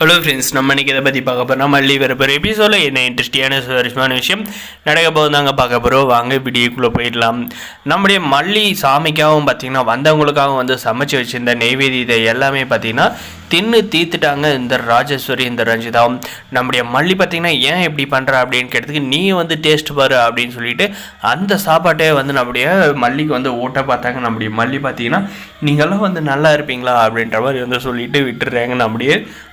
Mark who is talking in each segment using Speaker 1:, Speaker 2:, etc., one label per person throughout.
Speaker 1: Hello friends, நம்ம இன்றைக்கி இதை பற்றி பார்க்க போகிறோம். மல்லி வரப்போகிற எபிசோடில் என்ன இன்ட்ரெஸ்டிங்கான சுவாரஸ்யமான விஷயம் நடக்க போது தாங்க பார்க்க போகிறோம். வாங்க வீடியோக்குள்ளே போயிடலாம். நம்முடைய மல்லி சாமிக்காகவும் பார்த்திங்கன்னா வந்தவங்களுக்காகவும் வந்து சமைச்சு வச்சுருந்த நெய்வேதியத்தை எல்லாமே பார்த்திங்கன்னா தின்னு தீத்துட்டாங்க இந்த ராஜேஸ்வரி, இந்த ரஞ்சிதாவும். நம்முடைய மல்லி பார்த்திங்கன்னா ஏன் இப்படி பண்ணுற அப்படின்னு கேட்டதுக்கு, நீ வந்து டேஸ்ட் பாரு அப்படின்னு சொல்லிட்டு அந்த சாப்பாட்டே வந்து நம்முடைய மல்லிக்கு வந்து ஊட்ட பார்த்தாங்க. நம்முடைய மல்லி பார்த்திங்கன்னா நீங்களாம் வந்து நல்லா இருப்பீங்களா அப்படின்ற மாதிரி வந்து சொல்லிட்டு விட்டுடுறாங்க. நம்முடைய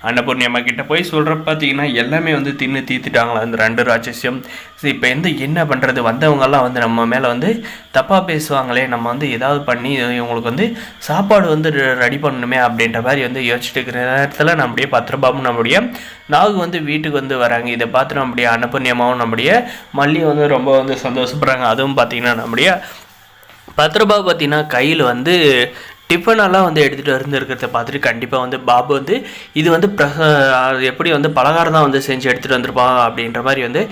Speaker 1: அன்னபூர்ணியம்மா கிட்ட போய் சொல்கிற பார்த்தீங்கன்னா எல்லாமே வந்து தின்னு தீத்துட்டாங்களா அந்த ரெண்டு ராட்சசியம். சரி, இப்போ என்ன பண்ணுறது, வந்தவங்கெல்லாம் வந்து நம்ம மேலே வந்து தப்பாக பேசுவாங்களே, நம்ம வந்து ஏதாவது பண்ணி இவங்களுக்கு வந்து சாப்பாடு வந்து ரெடி பண்ணணுமே அப்படின்ற மாதிரி வந்து யோசிச்சுட்டு இருக்கிற நேரத்தில் நம்முடைய பத்திரபாபு நம்முடைய நாகு வந்து வீட்டுக்கு வந்து வராங்க. இதை பார்த்து நம்முடைய அன்னபூர்ணியம்மாவும் நம்முடைய மல்லி வந்து ரொம்ப வந்து சந்தோஷப்படுறாங்க. அதுவும் பார்த்திங்கன்னா நம்முடைய பத்திரபாபு பார்த்திங்கன்னா கையில் வந்து டிஃபனெல்லாம் வந்து எடுத்துகிட்டு வந்துருக்கிறத பார்த்துட்டு கண்டிப்பாக வந்து பாபு வந்து இது வந்து எப்படி வந்து பலகாரம் தான் வந்து செஞ்சு எடுத்துகிட்டு வந்திருப்பாங்க அப்படின்ற மாதிரி வந்து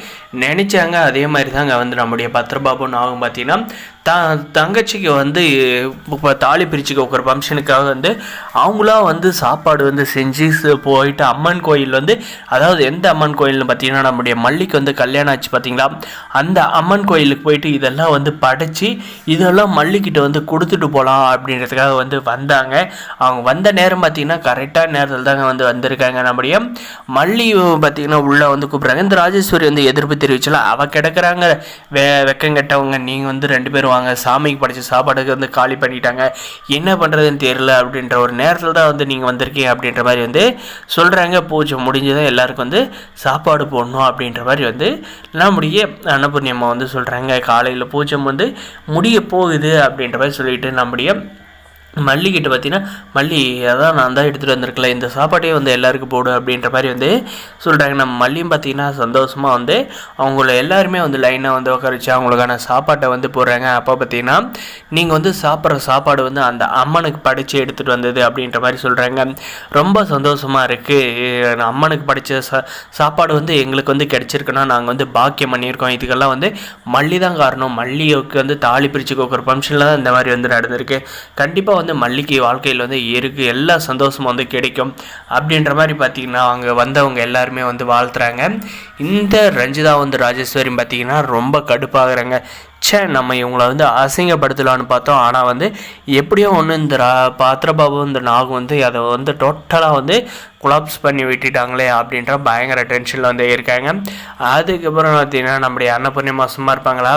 Speaker 1: நினச்சாங்க. அதே மாதிரி தாங்க வந்து நம்முடைய பத்திரபாபுன்னு ஆகும் பார்த்திங்கன்னா தங்கச்சிக்கு வந்து இப்போ தாலி பிரிச்சுக்க ஒரு ஃபங்க்ஷனுக்காக வந்து அவங்களாம் வந்து சாப்பாடு வந்து செஞ்சு போயிட்டு அம்மன் கோயில் வந்து, அதாவது எந்த அம்மன் கோயில்னு பார்த்தீங்கன்னா நம்முடைய மல்லிக்கு வந்து கல்யாணம் ஆச்சு பார்த்தீங்களா, அந்த அம்மன் கோயிலுக்கு போயிட்டு இதெல்லாம் வந்து படைச்சி இதெல்லாம் மல்லிக்கிட்ட வந்து கொடுத்துட்டு போகலாம் அப்படின்றதுக்காக வந்து வந்தாங்க. அவங்க வந்த நேரம் பார்த்திங்கன்னா கரெக்டான நேரத்தில் தாங்க வந்து வந்திருக்காங்க. நம்முடைய மல்லி பார்த்திங்கன்னா உள்ளே வந்து கூப்பிட்றாங்க. இந்த ராஜேஸ்வரி வந்து எதிர்ப்பு தெரிவிச்சலாம், அவள் கிடக்கிறாங்க வெக்கம் கெட்டவங்க, நீங்கள் வந்து ரெண்டு பேரும் வாங்க, சாமிக்கு படித்த சாப்பாடுக்கு வந்து காலி பண்ணிட்டாங்க, என்ன பண்ணுறதுன்னு தெரியல அப்படின்ற ஒரு நேரத்தில் தான் வந்து நீங்கள் வந்திருக்கீங்க அப்படின்ற மாதிரி வந்து சொல்கிறாங்க. பூஜை முடிஞ்சதான் எல்லாருக்கும் வந்து சாப்பாடு போடணும் அப்படின்ற மாதிரி வந்து நம்முடைய அன்னபூர்ணியம்மா வந்து சொல்கிறாங்க. காலையில் பூஜை வந்து முடிய போகுது அப்படின்ற மாதிரி சொல்லிட்டு நம்முடைய மல்லிக்கிட்ட பார்த்தீங்கன்னா, மல்லி அதான் நான் தான் எடுத்துகிட்டு வந்திருக்கல, இந்த சாப்பாட்டையே வந்து எல்லாருக்கும் போடு அப்படின்ற மாதிரி வந்து சொல்கிறாங்க. நம்ம மல்லியும் பார்த்திங்கன்னா சந்தோஷமாக வந்து அவங்கள எல்லாருமே வந்து லைனாக வந்து உட்காரிச்சு அவங்களுக்கான சாப்பாட்டை வந்து போடுறாங்க. அப்போ பார்த்திங்கன்னா நீங்கள் வந்து சாப்பிட்ற சாப்பாடு வந்து அந்த அம்மனுக்கு படித்து எடுத்துகிட்டு வந்தது அப்படின்ற மாதிரி சொல்கிறாங்க. ரொம்ப சந்தோஷமாக இருக்குது, அம்மனுக்கு படித்த சாப்பாடு வந்து எங்களுக்கு வந்து கிடச்சிருக்குன்னா நாங்கள் வந்து பாக்கியம் பண்ணியிருக்கோம், இதுக்கெல்லாம் வந்து மல்லி தான் காரணம், மல்லிக்கு வந்து தாலி பிரித்து கோக்கிற ஃபங்க்ஷனில் தான் இந்த மாதிரி வந்து நடந்திருக்கு, கண்டிப்பாக வந்து மல்லிக்கு வாழ்க்கையில் வந்து எல்லா சந்தோஷமும் வந்து கிடைக்கும் அப்படின்ற மாதிரி பார்த்திங்கன்னா அவங்க வந்தவங்க எல்லாருமே வந்து வாழ்த்துறாங்க. இந்த ரஞ்சிதா வந்து ராஜேஸ்வரி பார்த்திங்கன்னா ரொம்ப கடுப்பாகிறாங்க. நம்ம இவங்கள வந்து அசிங்கப்படுத்தலான்னு பார்த்தோம், ஆனால் வந்து எப்படியோ ஒன்று இந்த பாத்திரபாபு இந்த நாகு வந்து அதை வந்து டோட்டலாக வந்து கொலாப்ஸ் பண்ணி விட்டுட்டாங்களே அப்படின்ற பயங்கர டென்ஷனில் வந்து இருக்காங்க. அதுக்கப்புறம் பார்த்தீங்கன்னா நம்முடைய அன்னபூர்ணியம்மா சும்மா இருப்பாங்களா,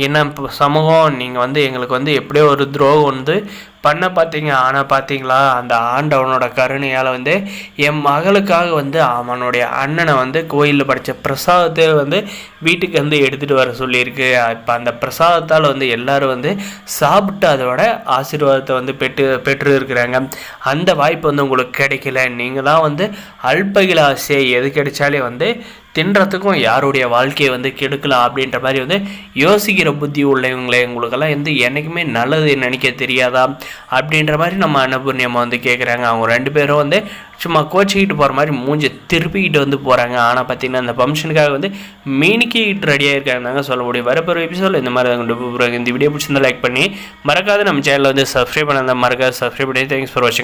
Speaker 1: என்ன சமூகம் நீங்கள் வந்து எங்களுக்கு வந்து எப்படியோ ஒரு துரோகம் வந்து பண்ண பார்த்தீங்க, ஆனால் பார்த்தீங்களா அந்த ஆண்டவனோட கருணையால் வந்து என் மகளுக்காக வந்து அவனுடைய அண்ணனை வந்து கோயிலில் படித்த பிரசாதத்தை வந்து வீட்டுக்கு வந்து எடுத்துகிட்டு வர சொல்லியிருக்கு. இப்போ அந்த பிரசாதத்தால் வந்து எல்லோரும் வந்து சாப்பிட்டு அதோட ஆசீர்வாதத்தை வந்து பெற்று இருக்கிறாங்க. அந்த வாய்ப்பு வந்து உங்களுக்கு கிடைக்கல, நீங்கள் தான் வந்து அல்பகில ஆசை எது கிடைச்சாலே வந்து தின்றதுக்கும் யாருடைய வாழ்க்கையை வந்து கெடுக்கலாம் அப்படின்ற மாதிரி வந்து யோசிக்கிற புத்தி உள்ளவங்களே, உங்களுக்கெல்லாம் வந்து என்றைக்குமே நல்லது நினைக்க தெரியாதா அப்படின்ற மாதிரி நம்ம அன்னபூர்ணியம்மா வந்து கேட்குறாங்க. அவங்க ரெண்டு பேரும் வந்து சும்மா கோச்சிக்கிட்டு போகிற மாதிரி மூஞ்சி திருப்பிக்கிட்டு வந்து போகிறாங்க. ஆனால் பார்த்திங்கன்னா அந்த ஃபங்க்ஷனுக்காக வந்து மீனிக்கிட்டு ரெடியாக இருக்காங்க சொல்ல முடியும். வரப்போகிற எபிசோடில் இந்த மாதிரி கொண்டு போகிறாங்க. இந்த வீடியோ பிடிச்சிருந்தா லைக் பண்ணி மறக்காத நம்ம சேனலில் வந்து சப்ஸ்கிரைப் பண்ணால் மறக்காத சப்ஸ்கிரைப் பண்ணி. தேங்க்ஸ் ஃபார் வாட்சிங்.